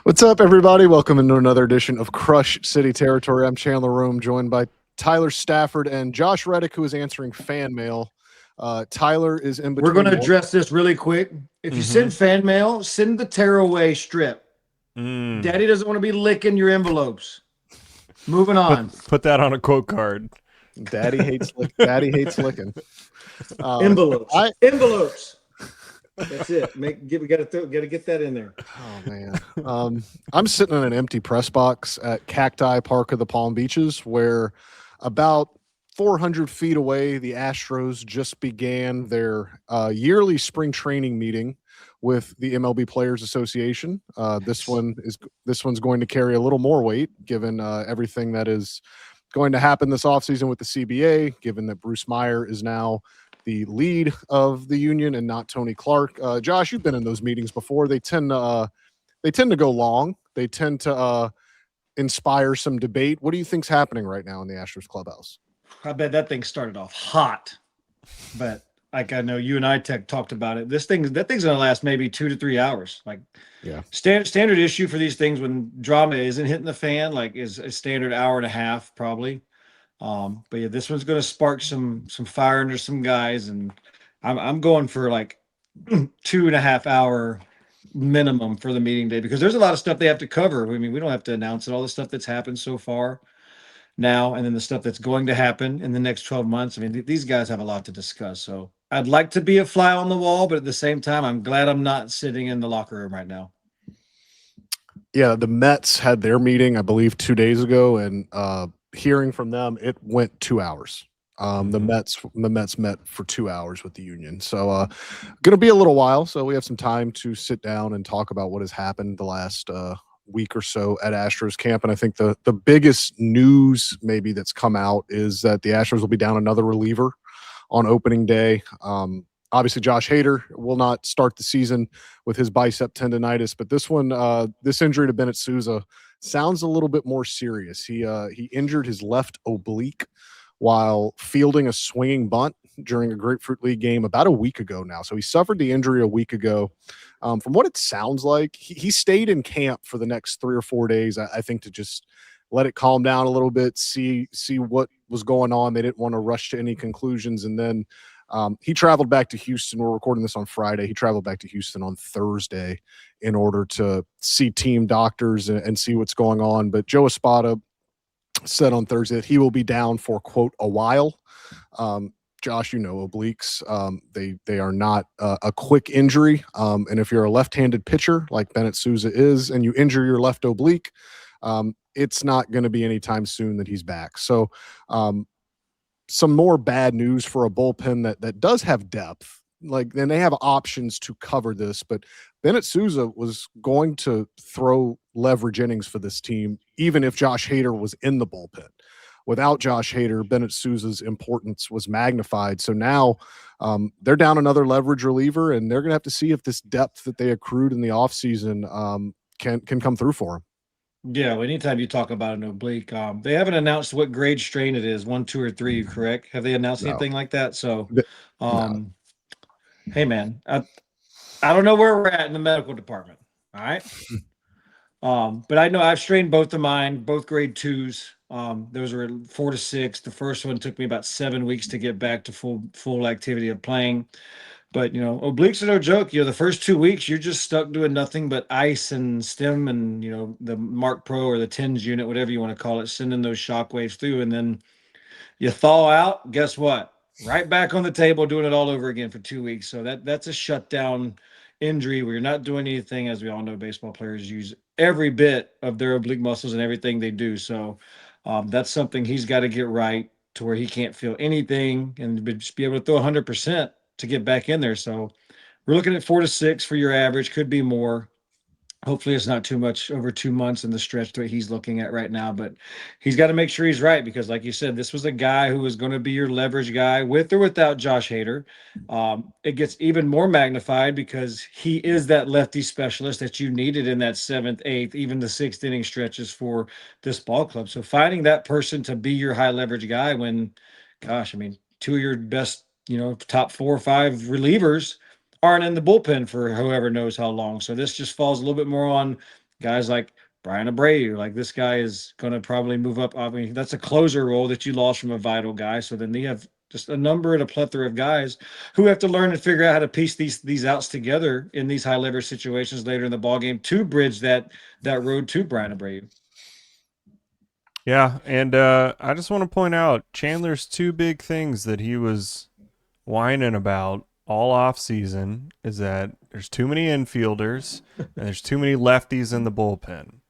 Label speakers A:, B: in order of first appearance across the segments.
A: What's up, everybody? Welcome into another edition of Crush City Territory. I'm Chandler Rome, joined by Tyler Stafford and Josh Reddick, who is answering fan mail. Tyler is in
B: We're going
A: between
B: to
A: work.
B: address this really quick. If you send fan mail, send the tearaway strip. Daddy doesn't want to be licking your envelopes. Moving
C: Put
B: on.
C: put that on a quote card.
A: Daddy hates Daddy hates licking.
B: Envelopes.
A: I
B: Envelopes. That's it. We got to get that in there.
A: oh man, I'm sitting in an empty press box at Cacti Park of the Palm Beaches, where about 400 feet away, the Astros just began their yearly spring training meeting with the MLB Players Association. This one's going to carry a little more weight, given everything that is going to happen this offseason with the CBA, given that Bruce Meyer is now the lead of the union and not Tony Clark. Josh, you've been in those meetings before. They tend to go long. They tend to inspire some debate. What do you think's happening right now in the Astros clubhouse?
B: I bet that thing started off hot, but like I know you and I talked about it. That thing's gonna last maybe 2 to 3 hours. Like
A: Yeah.
B: standard issue for these things when drama isn't hitting the fan, like is a standard hour and a half probably. But yeah, this one's going to spark some fire under some guys, and I'm going for like 2.5 hour minimum for the meeting day because there's a lot of stuff they have to cover. I mean, we don't have to announce it, all the stuff that's happened so far now, and then the stuff that's going to happen in the next 12 months. I mean, these guys have a lot to discuss. So I'd like to be a fly on the wall, but at the same time, I'm glad I'm not sitting in the locker room right now.
A: Yeah, the Mets had their meeting, I believe, 2 days ago, and hearing from them, it went 2 hours. The Mets met for 2 hours with the union. So going to be a little while. So we have some time to sit down and talk about what has happened the last week or so at Astros camp. And I think the biggest news maybe that's come out is that the Astros will be down another reliever on opening day. Obviously, Josh Hader will not start the season with his bicep tendonitis, but this injury to Bennett Sousa sounds a little bit more serious. He injured his left oblique while fielding a swinging bunt during a Grapefruit League game about a week ago now. So he suffered the injury a week ago. From what it sounds like, he stayed in camp for the next 3 or 4 days, I think, to just let it calm down a little bit, see what was going on. They didn't want to rush to any conclusions. And then he traveled back to Houston. We're recording this on Friday. He traveled back to Houston on Thursday in order to see team doctors and see what's going on. But Joe Espada said on Thursday that he will be down for, quote, a while. Josh, obliques, they are not a quick injury. And if you're a left-handed pitcher like Bennett Sousa is and you injure your left oblique, it's not going to be anytime soon that he's back. So some more bad news for a bullpen that does have depth. Then they have options to cover this, but Bennett Sousa was going to throw leverage innings for this team, even if Josh Hader was in the bullpen. Without Josh Hader, Bennett Sousa's importance was magnified. So now they're down another leverage reliever, and they're going to have to see if this depth that they accrued in the offseason can come through for them.
B: Yeah, well, anytime you talk about an oblique, they haven't announced what grade strain it is, 1, 2, or 3, correct? Have they announced
A: No.
B: anything like that? So,
A: No.
B: hey, man, I don't know where we're at in the medical department. All right. But I know I've strained both of mine, both grade 2s. Those were 4 to 6. The first one took me about 7 weeks to get back to full activity of playing. But obliques are no joke. The first 2 weeks you're just stuck doing nothing but ice and stem and the Mark Pro or the TENS unit, whatever you want to call it, sending those shock waves through, and then you thaw out. Guess what? Right back on the table doing it all over again for 2 weeks. So that's a shutdown injury where you're not doing anything. As we all know, baseball players use every bit of their oblique muscles and everything they do. So that's something he's got to get right to where he can't feel anything and just be able to throw 100% to get back in there. So we're looking at 4 to 6 for your average, could be more. Hopefully it's not too much over 2 months in the stretch that he's looking at right now, but he's got to make sure he's right because, like you said, this was a guy who was going to be your leverage guy with or without Josh Hader. It gets even more magnified because he is that lefty specialist that you needed in that 7th, 8th, even the 6th inning stretches for this ball club. So finding that person to be your high leverage guy when, gosh, I mean, 2 of your best, top 4 or 5 relievers aren't in the bullpen for whoever knows how long. So this just falls a little bit more on guys like Brian Abreu, like this guy is going to probably move up. I mean, that's a closer role that you lost from a vital guy. So then they have just a number and a plethora of guys who have to learn and figure out how to piece these outs together in these high leverage situations later in the ball game to bridge that road to Brian Abreu.
C: Yeah, and I just want to point out Chandler's two big things that he was whining about all off season is that there's too many infielders and there's too many lefties in the bullpen.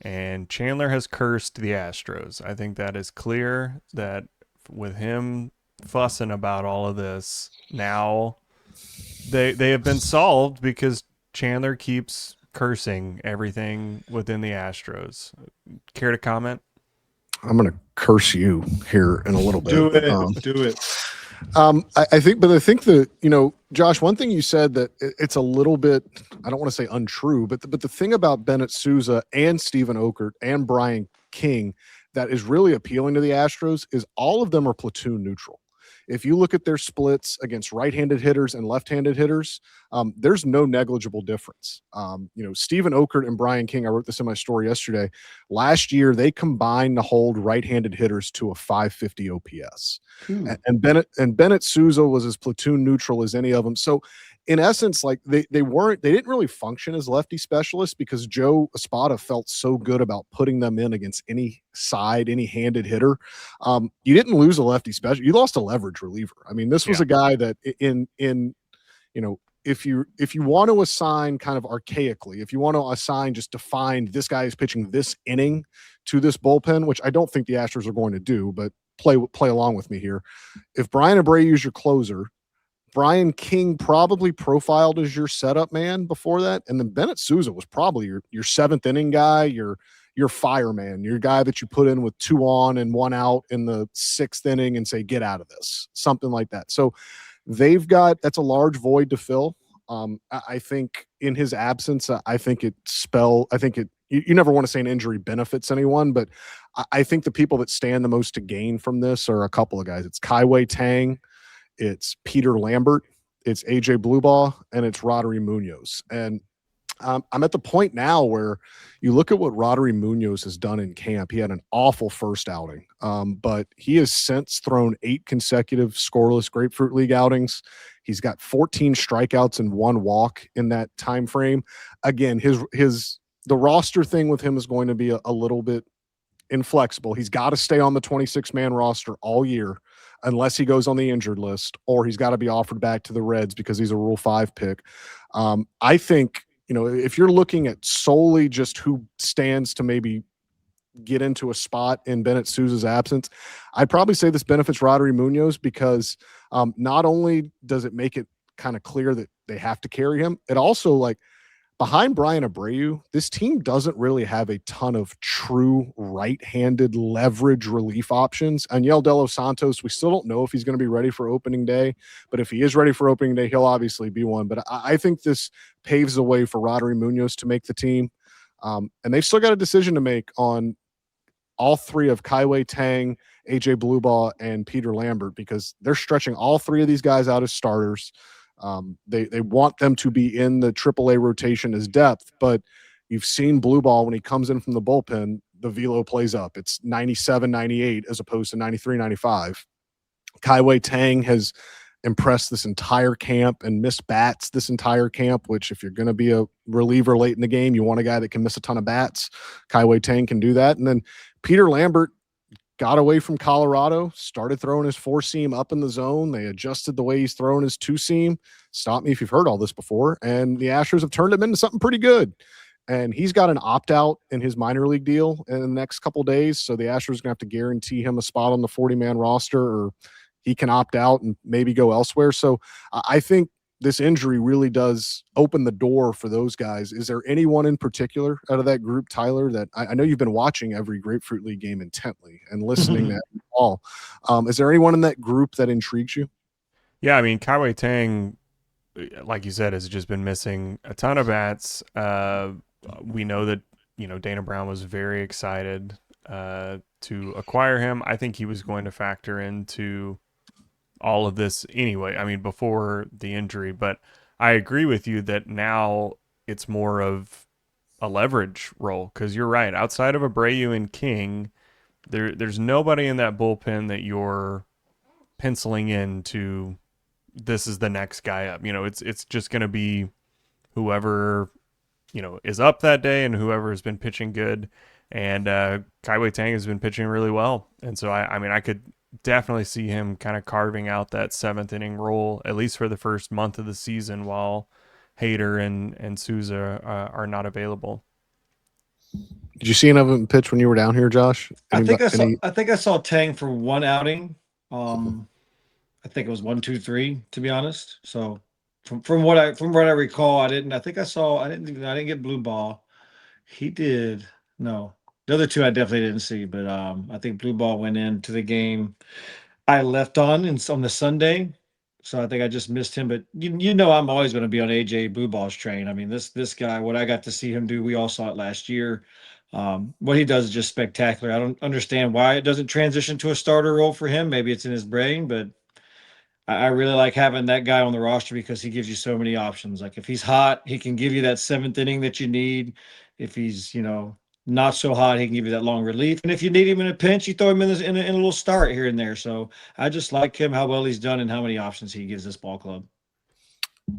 C: And Chandler has cursed the Astros. I think that is clear that with him fussing about all of this, now they have been solved because Chandler keeps cursing everything within the Astros. Care to comment?
A: I'm going to curse you here in a little bit.
B: Do it. Do it.
A: I think, but I think that, Josh, one thing you said that it's a little bit, I don't want to say untrue, but the thing about Bennett Sousa and Steven Okert and Brian King that is really appealing to the Astros is all of them are platoon neutral. If you look at their splits against right-handed hitters and left-handed hitters, there's no negligible difference. Steven Okert and Brian King, I wrote this in my story yesterday. Last year, they combined to hold right-handed hitters to a 550 OPS. And Bennett Sousa was as platoon neutral as any of them. So in essence, like they didn't really function as lefty specialists because Joe Espada felt so good about putting them in against any side, any handed hitter. You didn't lose a lefty special, you lost a leverage reliever. I mean, this was a guy that if you want to assign kind of archaically, if you want to assign just defined this guy is pitching this inning to this bullpen, which I don't think the Astros are going to do, but play along with me here. If Brian Abreu is your closer, Brian King probably profiled as your setup man before that, and then Bennett Sousa was probably your seventh inning guy, your fireman, your guy that you put in with 2 on and 1 out in the 6th inning and say get out of this, something like that. So that's a large void to fill. I think in his absence, you never want to say an injury benefits anyone, but I think the people that stand the most to gain from this are a couple of guys. It's Kaiwei Tang, it's Peter Lambert, it's AJ Bluebaugh, and it's Roddery Munoz. And I'm at the point now where you look at what Roddery Munoz has done in camp. He had an awful first outing, but he has since thrown 8 consecutive scoreless Grapefruit League outings. He's got 14 strikeouts and 1 walk in that time frame. Again, the roster thing with him is going to be a little bit inflexible. He's got to stay on the 26-man roster all year unless he goes on the injured list, or he's got to be offered back to the Reds because he's a Rule 5 pick. I think, if you're looking at solely just who stands to maybe get into a spot in Bennett Sousa's absence, I'd probably say this benefits Roddery Munoz because not only does it make it kind of clear that they have to carry him, it also, behind Brian Abreu, this team doesn't really have a ton of true right-handed leverage relief options. Aniel De Los Santos, we still don't know if he's going to be ready for opening day, but if he is ready for opening day, he'll obviously be one. But I think this paves the way for Roddery Munoz to make the team. And they've still got a decision to make on all 3 of Kaiwei Tang, AJ Bluebaugh, and Peter Lambert because they're stretching all 3 of these guys out as starters. They want them to be in the AAA rotation as depth, but you've seen Bluebaugh when he comes in from the bullpen, the velo plays up. It's 97, 98 as opposed to 93, 95. Kaiwei Tang has impressed this entire camp and missed bats this entire camp, which if you're going to be a reliever late in the game, you want a guy that can miss a ton of bats. Kaiwei Tang can do that. And then Peter Lambert got away from Colorado, started throwing his 4-seam up in the zone. They adjusted the way he's throwing his 2-seam. Stop me if you've heard all this before. And the Astros have turned him into something pretty good. And he's got an opt-out in his minor league deal in the next couple days. So the Astros are going to have to guarantee him a spot on the 40-man roster, or he can opt out and maybe go elsewhere. So I think this injury really does open the door for those guys. Is there anyone in particular out of that group, Tyler, that I know you've been watching every Grapefruit League game intently and listening to all? Is there anyone in that group that intrigues you?
C: Yeah, I mean, Kaiwei Tang, like you said, has just been missing a ton of bats. We know that, Dana Brown was very excited to acquire him. I think he was going to factor into all of this anyway. I mean, before the injury, but I agree with you that now it's more of a leverage role, because you're right. Outside of Abreu and King, there's nobody in that bullpen that you're penciling in to this is the next guy up. It's just going to be whoever is up that day and whoever has been pitching good. And Kaiwei Tang has been pitching really well, and so I could definitely see him kind of carving out that 7th inning role, at least for the first month of the season, while Hader and Sousa are not available.
A: Did you see any of them pitch when you were down here, Josh?
B: I think I saw Tang for one outing. I think it was 1, 2, 3, to be honest. So from what I recall, I didn't get blue ball. He did. No, the other two I definitely didn't see, but I think blue ball went into the game I left on the Sunday. So I think I just missed him, but I'm always going to be on AJ Blue Ball's train. I mean, this guy, what I got to see him do, we all saw it last year. What he does is just spectacular. I don't understand why it doesn't transition to a starter role for him. Maybe it's in his brain, but I really like having that guy on the roster because he gives you so many options. Like if he's hot, he can give you that 7th inning that you need. If he's, not so hot, he can give you that long relief. And if you need him in a pinch, you throw him in a little start here and there. So I just like him, how well he's done and how many options he gives this ball club.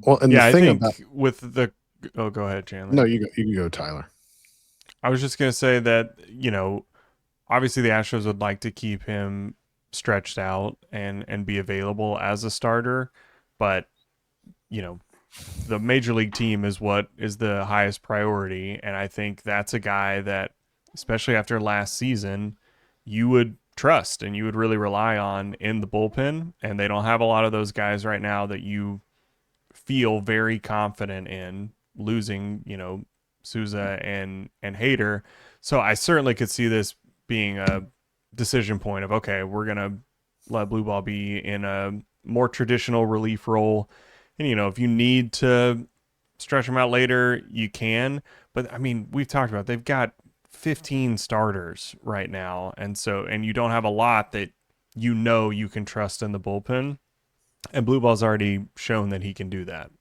A: Well, and
C: yeah,
A: the thing
C: I think
A: about
C: with the go ahead, Chandler.
A: No, you can go, Tyler.
C: I was just gonna say that obviously the Astros would like to keep him stretched out and be available as a starter, but the major league team is what is the highest priority, and I think that's a guy that, especially after last season, you would trust and you would really rely on in the bullpen, and they don't have a lot of those guys right now that you feel very confident in losing, Sousa and Hader. So I certainly could see this being a decision point of, okay, we're going to let blue ball be in a more traditional relief role. And, if you need to stretch them out later, you can. But, we've talked about they've got 15 starters right now. And you don't have a lot that you can trust in the bullpen. And blue ball's already shown that he can do that.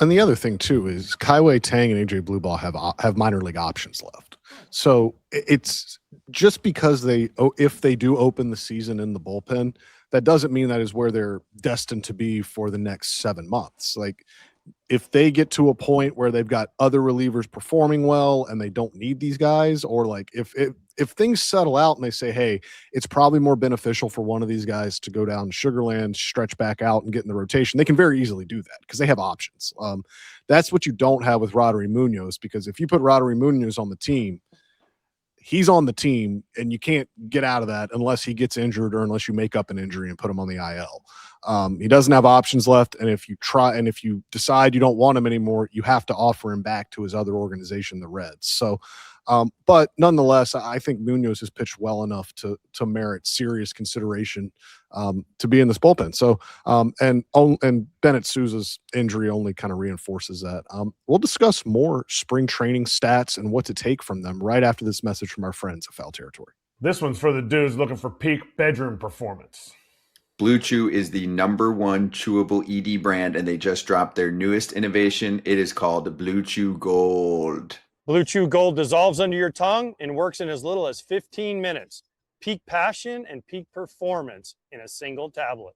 A: And the other thing too is Kaiwei Tang and AJ Blue Ball have minor league options left. So it's just because if they do open the season in the bullpen, that doesn't mean that is where they're destined to be for the next 7 months. Like if they get to a point where they've got other relievers performing well and they don't need these guys, or like if things settle out and they say, hey, it's probably more beneficial for one of these guys to go down to Sugarland, stretch back out and get in the rotation, they can very easily do that because they have options. That's what you don't have with Roddery Munoz, because if you put Roddery Munoz on the team, he's on the team and you can't get out of that unless he gets injured or unless you make up an injury and put him on the IL. He doesn't have options left. And if you decide you don't want him anymore, you have to offer him back to his other organization, the Reds. So, but nonetheless, I think Munoz has pitched well enough to merit serious consideration to be in this bullpen. So, and Bennett Sousa's injury only kind of reinforces that. We'll discuss more spring training stats and what to take from them right after this message from our friends at Foul Territory.
D: This one's for the dudes looking for peak bedroom performance.
E: Blue Chew is the #1 chewable ED brand, and they just dropped their newest innovation. It is called Blue Chew Gold.
F: Blue Chew Gold dissolves under your tongue and works in as little as 15 minutes. Peak passion and peak performance in a single tablet.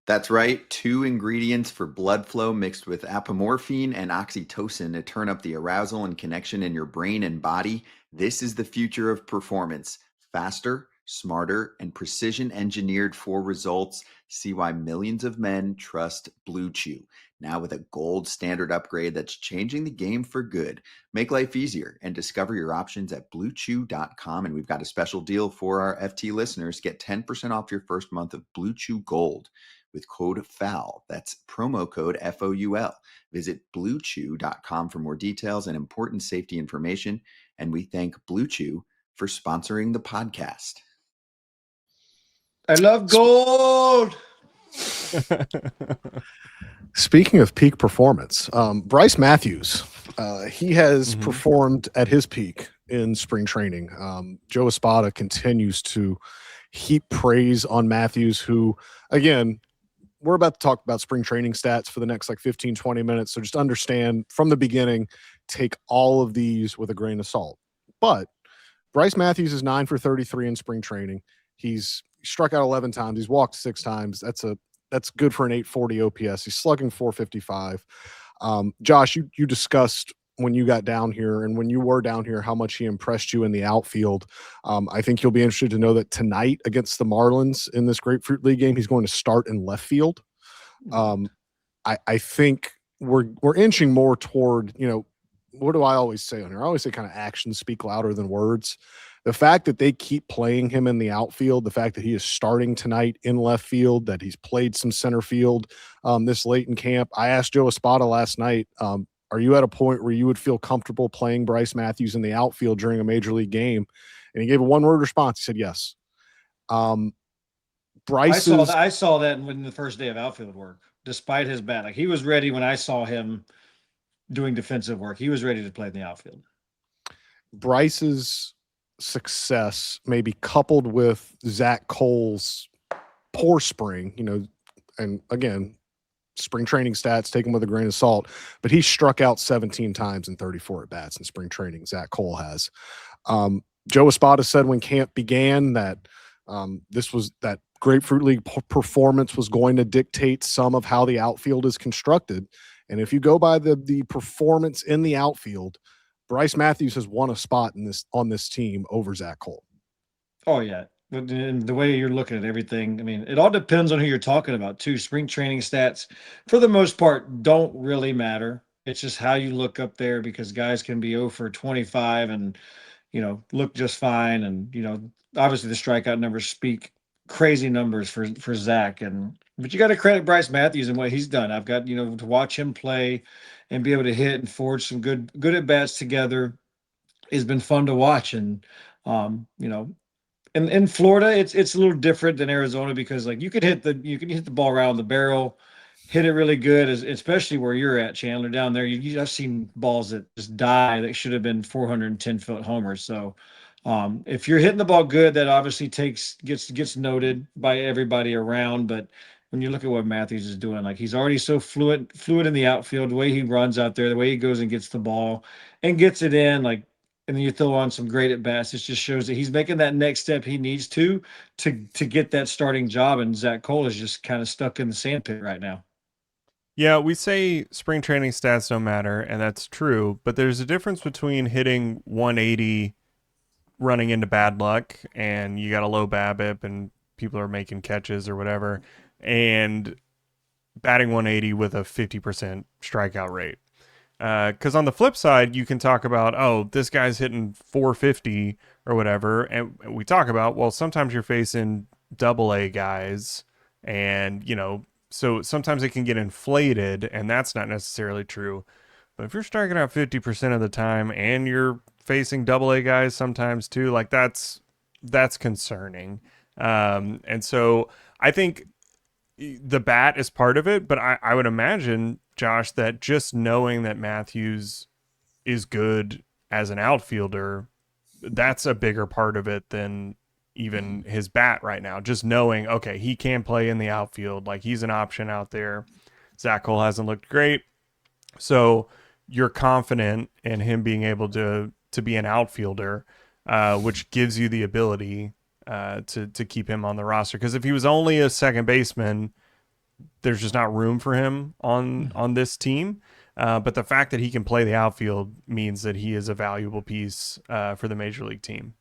E: That's right. 2 ingredients for blood flow mixed with apomorphine and oxytocin to turn up the arousal and connection in your brain and body. This is the future of performance. Faster, smarter, and precision engineered for results. See why millions of men trust Blue Chew. Now with a gold standard upgrade that's changing the game for good. Make life easier and discover your options at bluechew.com. And we've got a special deal for our FT listeners. Get 10% off your first month of Blue Chew Gold with code FOUL. That's promo code FOUL. Visit bluechew.com for more details and important safety information. And we thank Blue Chew for sponsoring the podcast.
B: I love gold.
A: Speaking of peak performance, Brice Matthews, he has performed at his peak in spring training. Joe Espada continues to heap praise on Matthews, who, again, we're about to talk about spring training stats for the next like 15, 20 minutes. So just understand from the beginning, take all of these with a grain of salt. But Brice Matthews is 9 for 33 in spring training. He's struck out 11 times. He's walked 6 times. That's good for an 840 OPS. He's slugging 455. Josh, you discussed when you got down here and when you were down here how much he impressed you in the outfield. I think you'll be interested to know that tonight against the Marlins in this Grapefruit League game, he's going to start in left field. I think we're inching more toward, what do I always say on here? I always say kind of actions speak louder than words. The fact that they keep playing him in the outfield, the fact that he is starting tonight in left field, that he's played some center field this late in camp. I asked Joe Espada last night, are you at a point where you would feel comfortable playing Brice Matthews in the outfield during a major league game? And he gave a one-word response. He said yes. Brice
B: I saw that in the first day of outfield work, despite his bat. Like, he was ready when I saw him doing defensive work. He was ready to play in the outfield.
A: Bryce's success may be coupled with Zach Cole's poor spring, and again, spring training stats, take them with a grain of salt, but he struck out 17 times in 34 at-bats in spring training. Zach Cole has. Joe Espada said when camp began that that Grapefruit League performance was going to dictate some of how the outfield is constructed. And if you go by the performance in the outfield, Brice Matthews has won a spot on this team over Zach Cole.
B: Oh, yeah. And the way you're looking at everything, I mean, it all depends on who you're talking about, too. Spring training stats, for the most part, don't really matter. It's just how you look up there, because guys can be 0 for 25 and, look just fine. And, obviously the strikeout numbers speak crazy numbers for Zach. But you got to credit Brice Matthews and what he's done. I've got, to watch him play and be able to hit and forge some good at-bats together has been fun to watch. And, in Florida, it's a little different than Arizona, because like you can hit the ball around the barrel, hit it really good, especially where you're at, Chandler, down there. I've seen balls that just die that should have been 410-foot homers. So if you're hitting the ball good, that obviously gets noted by everybody around. But when you look at what Matthews is doing, like, he's already so fluid in the outfield, the way he runs out there, the way he goes and gets the ball and gets it in, like. And then you throw on some great at bats. It just shows that he's making that next step he needs to get that starting job. And Zach Cole is just kind of stuck in the sandpit right now.
C: Yeah, we say spring training stats don't matter, and that's true. But there's a difference between hitting 180, running into bad luck, and you got a low BABIP, and people are making catches or whatever, and batting 180 with a 50% strikeout rate. Because on the flip side, you can talk about, oh, this guy's hitting 450 or whatever. And we talk about, well, sometimes you're facing AA guys. And, so sometimes it can get inflated, and that's not necessarily true. But if you're striking out 50% of the time and you're facing AA guys sometimes too, like that's concerning. And so I think the bat is part of it, but I would imagine, Josh, that just knowing that Matthews is good as an outfielder, that's a bigger part of it than even his bat right now. Just knowing, okay, he can play in the outfield, like he's an option out there. Zach Cole hasn't looked great, so you're confident in him being able to be an outfielder, which gives you the ability to keep him on the roster. Because if he was only a second baseman, there's just not room for him on this team. But the fact that he can play the outfield means that he is a valuable piece for the major league team.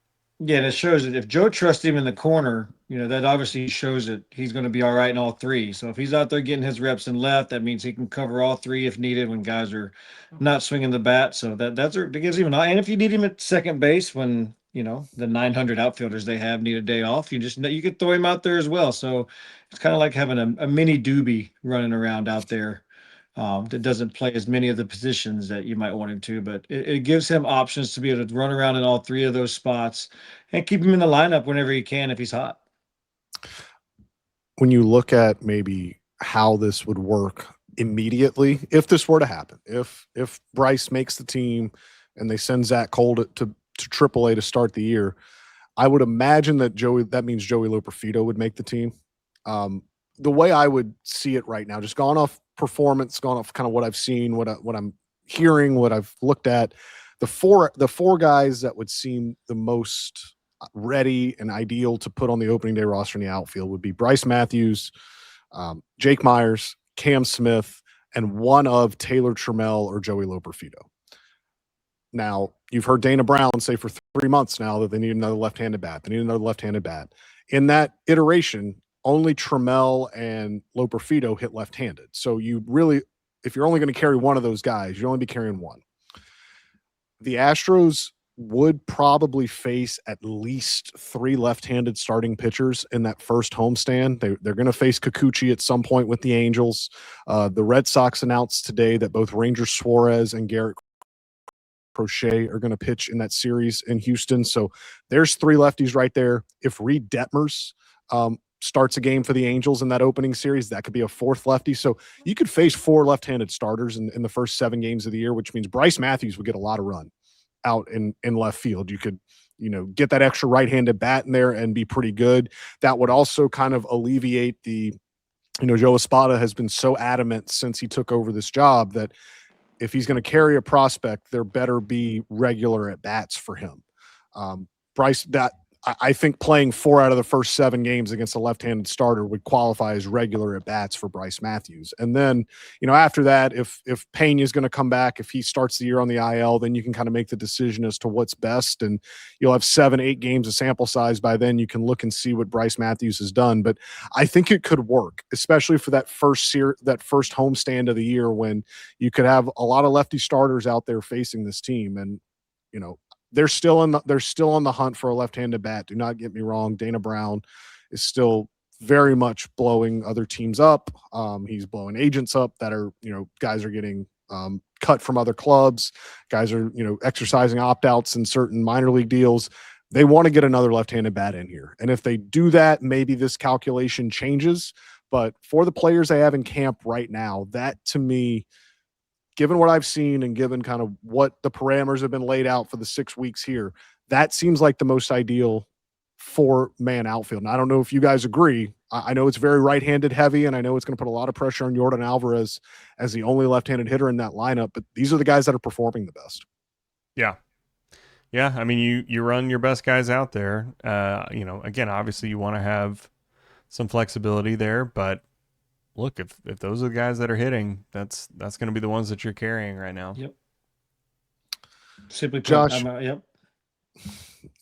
B: Yeah, and it shows that if Joe trusts him in the corner, that obviously shows that he's going to be all right in all three. So if he's out there getting his reps in left, that means he can cover all three if needed when guys are not swinging the bat. So that gives him an eye. And if you need him at second base when, the 900 outfielders they have need a day off, you could throw him out there as well. So it's kind of like having a mini doobie running around out there. That doesn't play as many of the positions that you might want him to, but it gives him options to be able to run around in all three of those spots and keep him in the lineup whenever he can if he's hot.
A: When you look at maybe how this would work immediately, if this were to happen, if Brice makes the team and they send Zach Cole to AAA to start the year, I would imagine that means Joey Loperfido would make the team. the way I would see it right now, just gone off performance, gone off kind of what I've seen, what I'm hearing, what I've looked at, the four guys that would seem the most ready and ideal to put on the opening day roster in the outfield would be Brice Matthews, Jake Myers, Cam Smith, and one of Taylor Trammell or Joey Loperfido. Now, you've heard Dana Brown say for 3 months now that they need another left-handed bat. They need another left-handed bat. In that iteration, only Trammell and Loperfido hit left-handed. So you really, if you're only going to carry one of those guys, you'll only be carrying one. The Astros would probably face at least 3 left-handed starting pitchers in that first homestand. They're going to face Kikuchi at some point with the Angels. The Red Sox announced today that both Ranger Suarez and Garrett Crochet are going to pitch in that series in Houston. So there's 3 lefties right there. If Reed Detmers starts a game for the Angels in that opening series, that could be a 4th lefty. So you could face 4 left-handed starters in the first 7 games of the year, which means Brice Matthews would get a lot of run out in left field. You could, get that extra right-handed bat in there and be pretty good. That would also kind of alleviate the, Joe Espada has been so adamant since he took over this job that if he's going to carry a prospect, there better be regular at bats for him. Brice, I think playing 4 out of the first 7 games against a left-handed starter would qualify as regular at bats for Brice Matthews. And then, after that, if Pena is going to come back, if he starts the year on the IL, then you can kind of make the decision as to what's best. And you'll have 7-8 games of sample size by then. You can look and see what Brice Matthews has done. But I think it could work, especially for that first homestand of the year when you could have a lot of lefty starters out there facing this team. And, they're still on the hunt for a left-handed bat. Do not get me wrong. Dana Brown is still very much blowing other teams up. He's blowing agents up that are, guys are getting cut from other clubs. Guys are, exercising opt-outs in certain minor league deals. They want to get another left-handed bat in here. And if they do that, maybe this calculation changes. But for the players they have in camp right now, that to me, given what I've seen and given kind of what the parameters have been laid out for the 6 weeks here, that seems like the most ideal 4-man outfield. And I don't know if you guys agree. I know it's very right-handed heavy, and I know it's going to put a lot of pressure on Yordan Alvarez as the only left-handed hitter in that lineup, but these are the guys that are performing the best.
C: Yeah. Yeah, I mean, you run your best guys out there. Again, obviously you want to have some flexibility there, but look, if those are the guys that are hitting, that's going to be the ones that you're carrying right now.
B: Yep. Simply put,
A: Josh,
B: yep.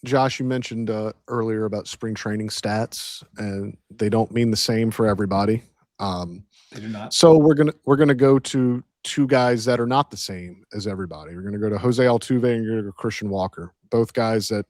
A: Josh, you mentioned earlier about spring training stats, and they don't mean the same for everybody.
B: They do not.
A: So we're gonna go to 2 guys that are not the same as everybody. We're gonna go to Jose Altuve and you're gonna go Christian Walker. Both guys that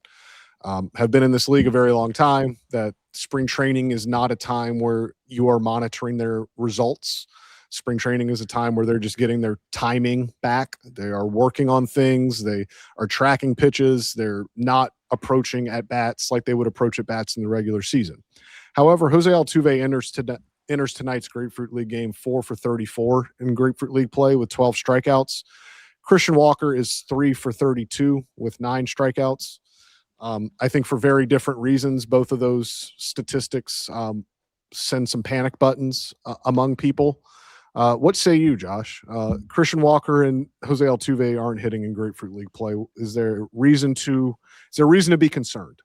A: have been in this league a very long time. That spring training is not a time where you are monitoring their results. Spring training is a time where they're just getting their timing back. They are working on things. They are tracking pitches. They're not approaching at bats like they would approach at bats in the regular season. However, Jose Altuve enters tonight's Grapefruit League game 4 for 34 in Grapefruit League play with 12 strikeouts. Christian Walker is 3 for 32 with 9 strikeouts. I think for very different reasons, both of those statistics send some panic buttons among people. What say you, Josh? Christian Walker and Jose Altuve aren't hitting in Grapefruit League play. Is there reason to be concerned?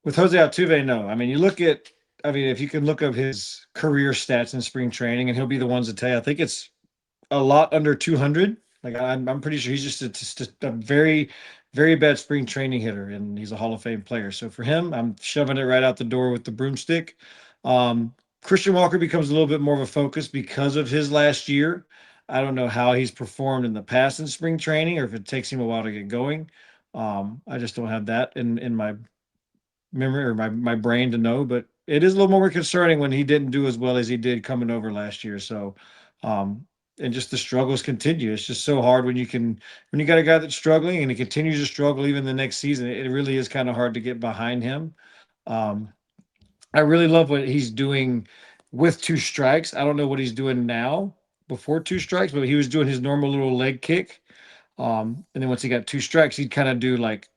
B: With Jose Altuve, no. I mean, if you can look up his career stats in spring training, and he'll be the ones to tell you. I think it's a lot under 200. Like I'm pretty sure he's just a very, very bad spring training hitter, and he's a Hall of Fame player. So for him, I'm shoving it right out the door with the broomstick. Christian Walker becomes a little bit more of a focus because of his last year. I don't know how he's performed in the past in spring training, or if it takes him a while to get going. I just don't have that in my memory or my brain to know, but it is a little more concerning when he didn't do as well as he did coming over last year. So, and just the struggles continue. It's just so hard when you got a guy that's struggling and he continues to struggle even the next season. It really is kind of hard to get behind him. I really love what he's doing with 2 strikes. I don't know what he's doing now before 2 strikes, but he was doing his normal little leg kick. And then once he got 2 strikes, he'd kind of do like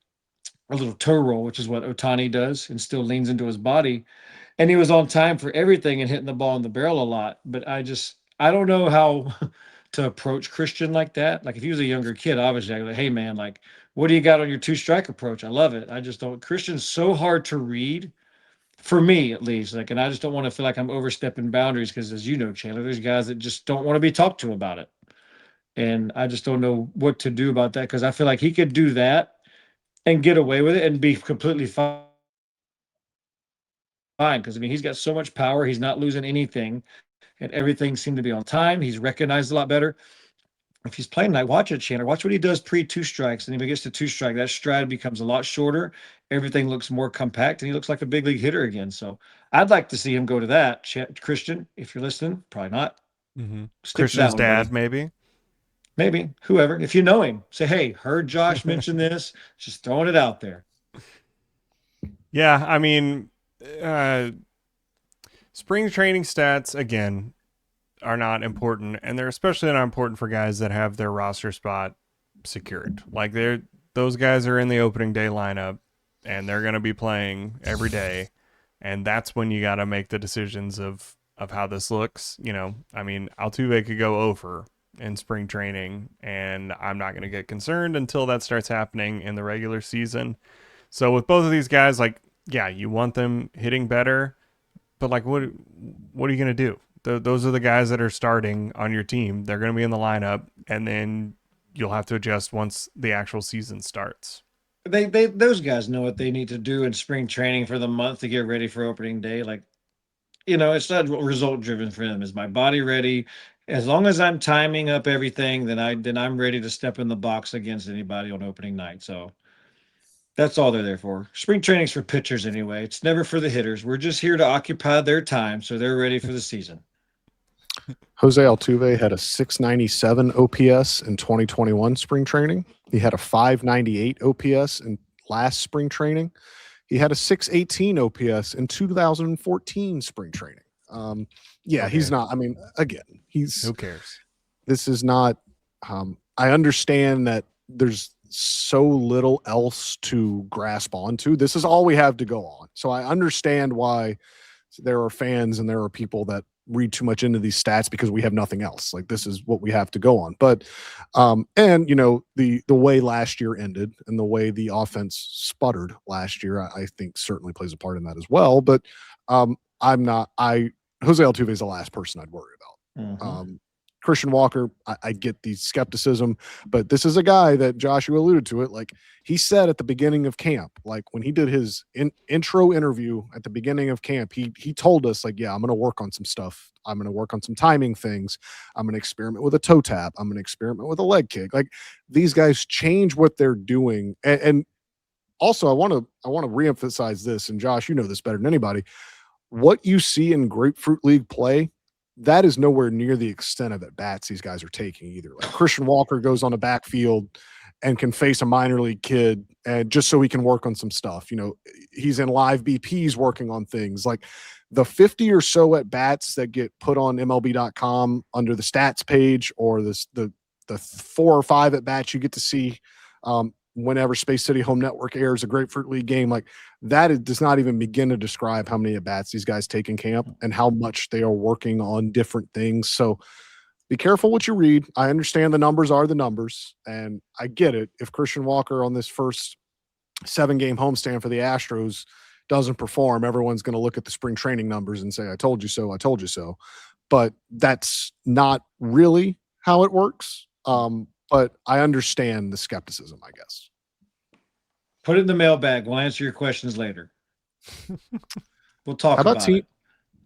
B: a little toe roll, which is what Ohtani does, and still leans into his body. and he was on time for everything and hitting the ball in the barrel a lot. But I don't know how to approach Christian like that. Like if he was a younger kid, obviously I'd be like, hey man, like what do you got on your 2-strike approach? I love it. I just don't. Christian's so hard to read for me at least. Like, and I just don't want to feel like I'm overstepping boundaries because, as you know, Chandler, there's guys that just don't want to be talked to about it, and I just don't know what to do about that because I feel like he could do that and get away with it and be completely fine. Because I mean, he's got so much power. He's not losing anything, and everything seemed to be on time. He's recognized a lot better. If he's playing tonight, watch it, Chandler. Watch what he does pre 2 strikes. And if he gets to 2 strike, that stride becomes a lot shorter. Everything looks more compact, and he looks like a big league hitter again. So I'd like to see him go to that. Christian, if you're listening, probably not.
C: Mm-hmm.
B: Stick
C: Christian's
B: to that one,
C: dad,
B: buddy.
C: maybe.
B: Maybe whoever. If you know him, say, hey, heard Josh mention this. Just throwing it out there.
C: Yeah, I mean, spring training stats again are not important, and they're especially not important for guys that have their roster spot secured. Like those guys are in the opening day lineup, and they're going to be playing every day, and that's when you got to make the decisions of how this looks. You know, I mean, Altuve could go over in spring training, and I'm not going to get concerned until that starts happening in the regular season. So with both of these guys, like, yeah, you want them hitting better, but like, what are you going to do? Those are the guys that are starting on your team. They're going to be in the lineup, and then you'll have to adjust once the actual season starts.
B: They those guys know what they need to do in spring training for the month to get ready for opening day. Like, it's not result driven for them. Is my body ready? As long as I'm timing up everything, then I'm ready to step in the box against anybody on opening night. So that's all they're there for. Spring training's for pitchers anyway. It's never for the hitters. We're just here to occupy their time so they're ready for the season.
A: Jose Altuve had a 697 OPS in 2021 spring training. He had a 598 OPS in last spring training. He had a 618 OPS in 2014 spring training.
C: Okay.
A: He's not. I mean, again,
C: Who cares?
A: This is not. I understand that there's so little else to grasp onto. This is all we have to go on. So I understand why there are fans and there are people that read too much into these stats because we have nothing else. Like, this is what we have to go on. But and the way last year ended and the way the offense sputtered last year, I think certainly plays a part in that as well. But Jose Altuve is the last person I'd worry about.
B: Mm-hmm.
A: Christian Walker, I get the skepticism, but this is a guy that Joshua alluded to it. Like he said at the beginning of camp, like when he did his intro interview at the beginning of camp, he told us like, yeah, I'm going to work on some stuff. I'm going to work on some timing things. I'm going to experiment with a toe tap. I'm going to experiment with a leg kick. Like these guys change what they're doing. And also I want to reemphasize this. And Josh, you know this better than anybody. What you see in Grapefruit League play, that is nowhere near the extent of at bats these guys are taking either. Like Christian Walker goes on the backfield and can face a minor league kid and just so he can work on some stuff. He's in live BPs working on things like the 50 or so at bats that get put on MLB.com under the stats page, or the 4 or 5 at bats you get to see whenever Space City Home Network airs a Grapefruit League game. Like that does not even begin to describe how many at bats these guys take in camp and how much they are working on different things. So be careful what you read. I understand the numbers are the numbers, and I get it. If Christian Walker on this first 7-game homestand for the Astros doesn't perform, everyone's going to look at the spring training numbers and say, I told you so, I told you so. But that's not really how it works. But I understand the skepticism, I guess.
B: Put it in the mailbag. We'll answer your questions later. We'll talk about it.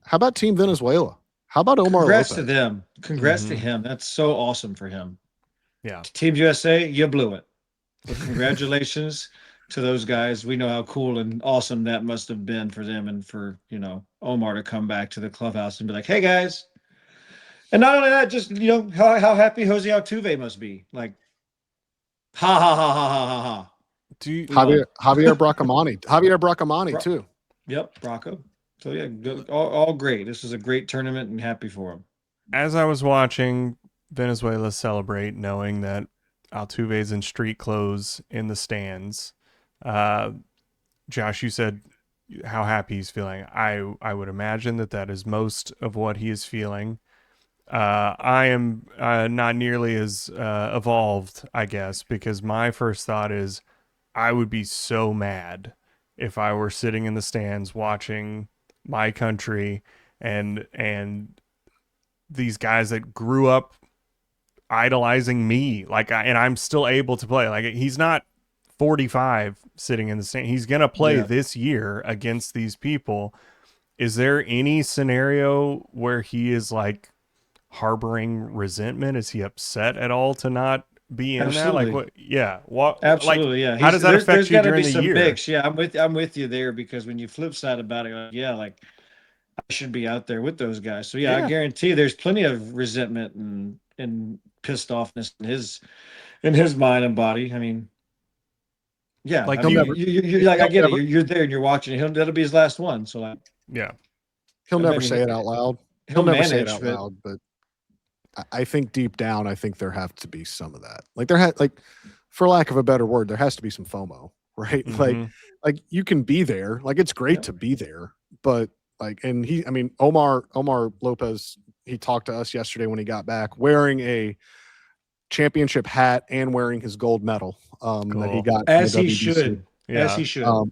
A: How about Team Venezuela? How about Omar
B: Congrats
A: Lopez?
B: to them. Congrats to him. That's so awesome for him.
C: Yeah.
B: Team USA, you blew it. But congratulations to those guys. We know how cool and awesome that must have been for them, and for, Omar to come back to the clubhouse and be like, hey guys. And not only that, just, how happy Jose Altuve must be. Like, ha ha ha ha ha ha ha.
A: Javier Bracamani too.
B: Yep, Bracco. So yeah, good, all great. This is a great tournament and happy for him.
C: As I was watching Venezuela celebrate, knowing that Altuve's in street clothes in the stands, Josh, you said how happy he's feeling. I would imagine that is most of what he is feeling. I am not nearly as evolved, I guess, because my first thought is I would be so mad if I were sitting in the stands watching my country and these guys that grew up idolizing me, and I'm still able to play. Like, he's not 45 sitting in the stand. He's gonna play this year against these people. Is there any scenario where he is like harboring resentment? Is he upset at all to not be in that? Like, what? Yeah. What?
B: Absolutely, yeah.
C: How does that affect
B: there's
C: you
B: gotta
C: during
B: be
C: the
B: some
C: year?
B: mix. Yeah, I'm with you there, because when you flip side about it, like I should be out there with those guys. So yeah, I
C: Yeah.
B: guarantee there's plenty of resentment and pissed offness in his mind and body. I mean, yeah,
C: Like,
B: I
A: He'll
B: mean,
A: never
B: you're like, I
A: he'll
B: get it.
A: never
B: You're there and you're watching. That'll be his last one. So like,
C: yeah.
A: he'll
B: I
A: never
B: mean,
A: say it out loud.
B: he'll
A: Never say it
B: manage,
A: out
B: but
A: loud, but I think deep down, I think there have to be some of that. Like there had like, for lack of a better word, there has to be some FOMO, right?
C: Mhm.
A: Like you can be there. Like it's great
B: Yep.
A: to be there, but like, and I mean, Omar Lopez, he talked to us yesterday when he got back wearing a championship hat and wearing his gold medal that he
C: Cool.
A: got from the
B: as he
A: WBC.
B: should, as
C: Yeah.
B: he should.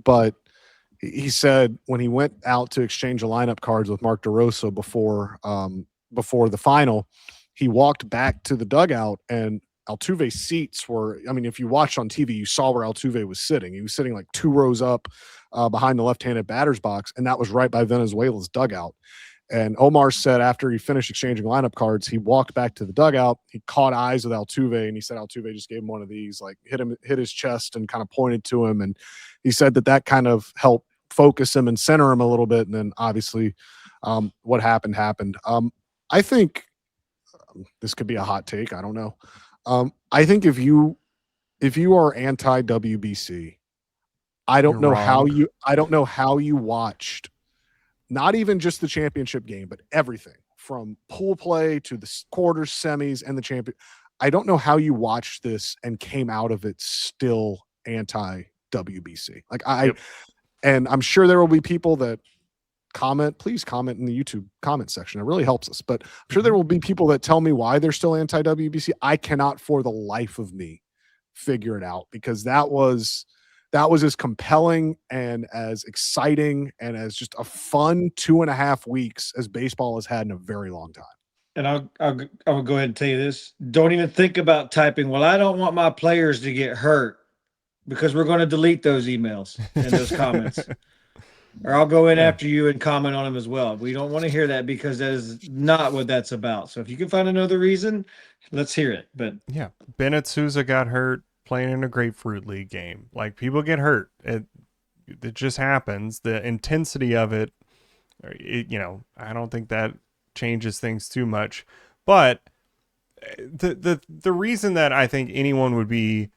A: But he said when he went out to exchange the lineup cards with Mark DeRosa before the final, he walked back to the dugout and Altuve's seats were, I mean, if you watched on TV, you saw where Altuve was sitting. He was sitting like 2 rows up behind the left-handed batter's box, and that was right by Venezuela's dugout. And Omar said after he finished exchanging lineup cards, he walked back to the dugout. He caught eyes with Altuve, and he said Altuve just gave him one of these, like hit his chest and kind of pointed to him. And he said that kind of helped focus him and center him a little bit. And then obviously, what happened. I think this could be a hot take. I don't know. I think if you are anti WBC, I don't know how you watched not even just the championship game, but everything from pool play to the quarters, semis, and the champion. I don't know how you watched this and came out of it still anti WBC. Like and I'm sure there will be people that please comment in the YouTube comment section. It really helps us. But I'm sure there will be people that tell me why they're still anti WBC. I cannot for the life of me figure it out, because that was as compelling and as exciting and as just a fun 2.5 weeks as baseball has had in a very long time.
B: And I'll go ahead and tell you this. Don't even think about typing, well, I don't want my players to get hurt, because we're going to delete those emails and those comments. Or I'll go in after you and comment on them as well. We don't want to hear that, because that is not what that's about. So if you can find another reason, let's hear it. But
C: Yeah. Bennett Sousa got hurt playing in a Grapefruit League game. Like, people get hurt. It just happens. The intensity of it, I don't think that changes things too much. But the reason that I think anyone would be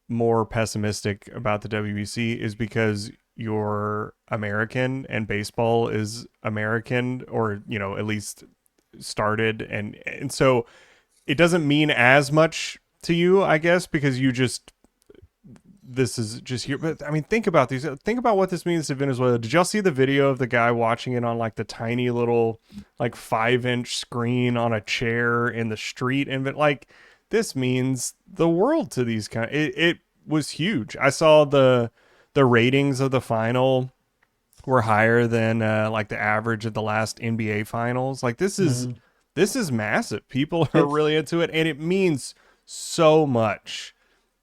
C: more pessimistic about the WBC is because you're American and baseball is American, or at least started, and so it doesn't mean as much to you, I guess, because this is just here. But I mean, think about what this means to Venezuela. Did y'all see the video of the guy watching it on like the tiny little like 5-inch screen on a chair in the street? And like, this means the world to these kind. It was huge. I saw the ratings of the final were higher than like the average of the last NBA finals. Like, this is massive. People are really into it, and it means so much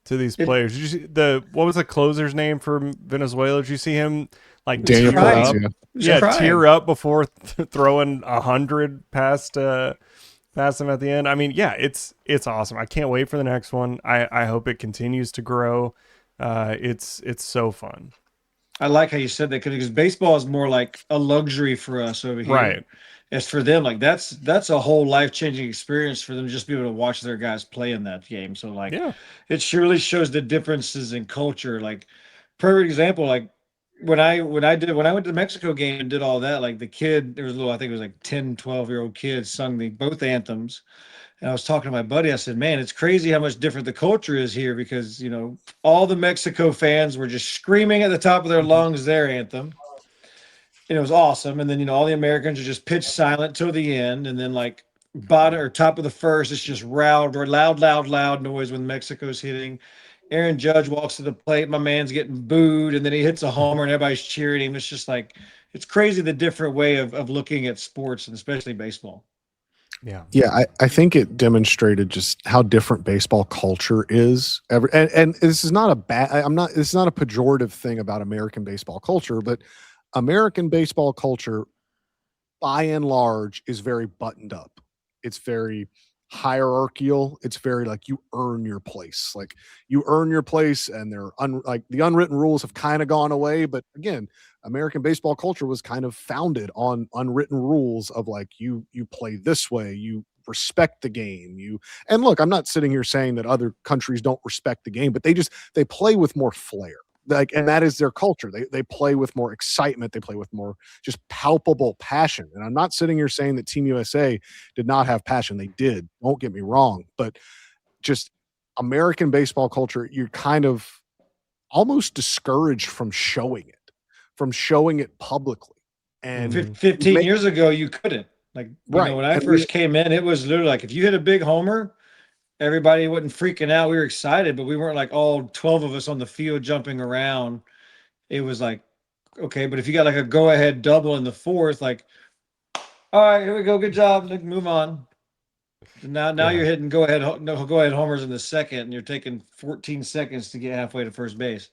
C: to these players. Did you see what was the closer's name for Venezuela? Did you see him like
A: Daniel
C: tear up?
A: Valencia.
C: Yeah, tear up before throwing 100 past him at the end. I mean, yeah, it's awesome. I can't wait for the next one. I hope it continues to grow. It's so fun.
B: I like how you said that, because baseball is more like a luxury for us over here.
C: Right.
B: As for them, like that's a whole life-changing experience for them, just be able to watch their guys play in that game. So like,
C: Yeah.
B: it surely shows the differences in culture. Like, perfect example, like when I went to the Mexico game and did all that, like the kid, there was a little, I think it was like 10, 12-year-old kids sung both anthems. And I was talking to my buddy. I said, man, it's crazy how much different the culture is here because, all the Mexico fans were just screaming at the top of their lungs their anthem. And it was awesome. And then, all the Americans are just pitch silent till the end. And then, like, bottom or top of the first, it's just loud, loud noise when Mexico's hitting. Aaron Judge walks to the plate. My man's getting booed. And then he hits a homer and everybody's cheering him. It's just like, it's crazy the different way of looking at sports and especially baseball.
C: Yeah.
A: Yeah, I think it demonstrated just how different baseball culture is. And this is not a this is not a pejorative thing about American baseball culture, but American baseball culture, by and large, is very buttoned up. It's very hierarchical. It's very like you earn your place. Like you earn your place, and like the unwritten rules have kind of gone away. But again, American baseball culture was kind of founded on unwritten rules of like you play this way, you respect the game. And look, I'm not sitting here saying that other countries don't respect the game, but they play with more flair. Like, and that is their culture. They play with more excitement. They play with more just palpable passion. And I'm not sitting here saying that Team USA did not have passion. They did. Don't get me wrong. But just American baseball culture, you're kind of almost discouraged from showing it publicly. And
B: 15 years ago, you couldn't. Like,
A: Right.
B: when I first came in, it was literally like if you hit a big homer, everybody wasn't freaking out. We were excited, but we weren't like all 12 of us on the field jumping around. It was like, okay, but if you got like a go-ahead double in the fourth, like, all right, here we go, good job, like, move on. Now you're hitting go-ahead homers in the second, and you're taking 14 seconds to get halfway to first base.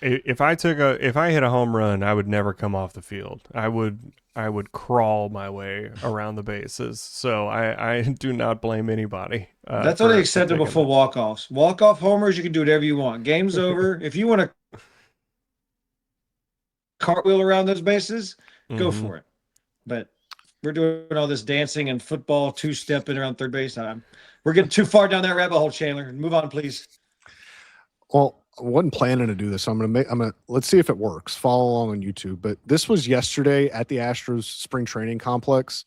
C: If I hit a home run, I would never come off the field. I would crawl my way around the bases. So I do not blame anybody.
B: That's only acceptable for walk-offs. Walk-off homers, you can do whatever you want. Game's over. If you want to cartwheel around those bases, go for it. But we're doing all this dancing and football, two-stepping around third base. We're getting too far down that rabbit hole, Chandler. Move on, please.
A: Well, I wasn't planning to do this. So let's see if it works. Follow along on YouTube. But this was yesterday at the Astros spring training complex.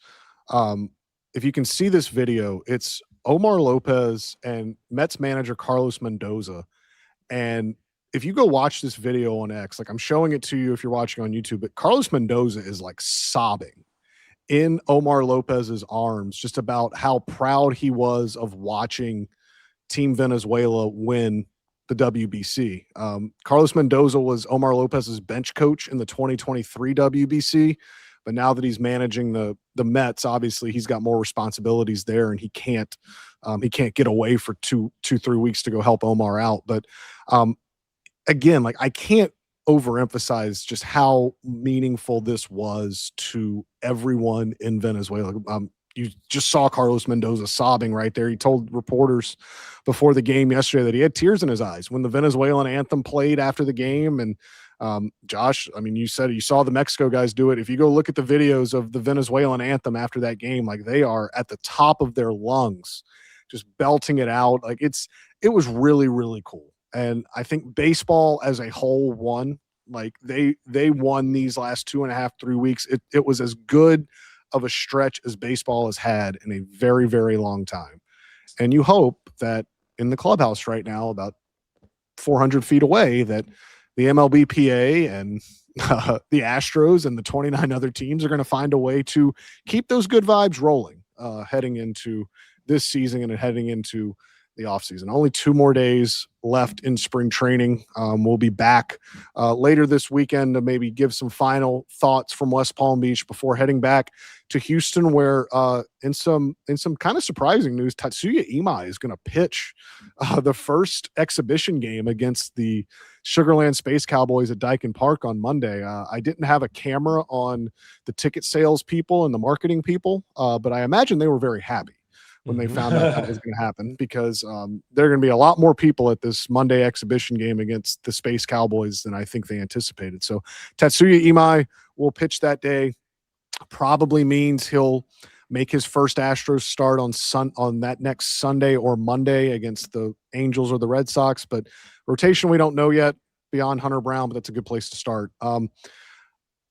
A: If you can see this video, it's Omar Lopez and Mets manager Carlos Mendoza. And if you go watch this video on X, like I'm showing it to you if you're watching on YouTube, but Carlos Mendoza is like sobbing in Omar Lopez's arms just about how proud he was of watching Team Venezuela win the WBC. Carlos Mendoza was Omar Lopez's bench coach in the 2023 WBC, but now that he's managing the Mets, obviously he's got more responsibilities there, and he can't get away for 2-3 weeks to go help Omar out. But again, like I can't overemphasize just how meaningful this was to everyone in Venezuela. You just saw Carlos Mendoza sobbing right there. He told reporters before the game yesterday that he had tears in his eyes when the Venezuelan anthem played after the game. And Josh, I mean, you said you saw the Mexico guys do it. If you go look at the videos of the Venezuelan anthem after that game, like they are at the top of their lungs, just belting it out. Like it was really, really cool. And I think baseball as a whole won. Like they won these last 2.5-3 weeks. It was as good of a stretch as baseball has had in a very, very long time. And you hope that in the clubhouse right now, about 400 feet away, that the MLBPA and the Astros and the 29 other teams are going to find a way to keep those good vibes rolling heading into this season and heading into the offseason. Only 2 more days left in spring training. We'll be back later this weekend to maybe give some final thoughts from West Palm Beach before heading back to Houston, where in some kind of surprising news, Tatsuya Imai is going to pitch the first exhibition game against the Sugarland Space Cowboys at Dyken Park on Monday. I didn't have a camera on the ticket sales people and the marketing people, but I imagine they were very happy when they found out that was going to happen, because there are going to be a lot more people at this Monday exhibition game against the Space Cowboys than I think they anticipated. So Tatsuya Imai will pitch that day. Probably means he'll make his first Astros start on that next Sunday or Monday against the Angels or the Red Sox. But rotation, we don't know yet. beyond Hunter Brown, but that's a good place to start.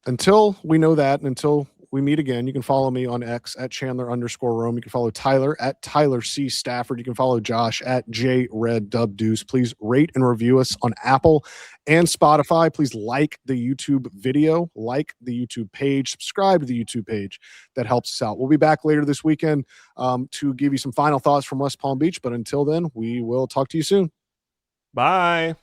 A: Until we know that, and until we meet again, you can follow me on X at Chandler_Rome. You can follow Tyler at Tyler C. Stafford. You can follow Josh at JRedDubDeuce. Please rate and review us on Apple and Spotify. Please like the YouTube video, like the YouTube page, subscribe to the YouTube page. That helps us out. We'll be back later this weekend to give you some final thoughts from West Palm Beach. But until then, we will talk to you soon.
C: Bye.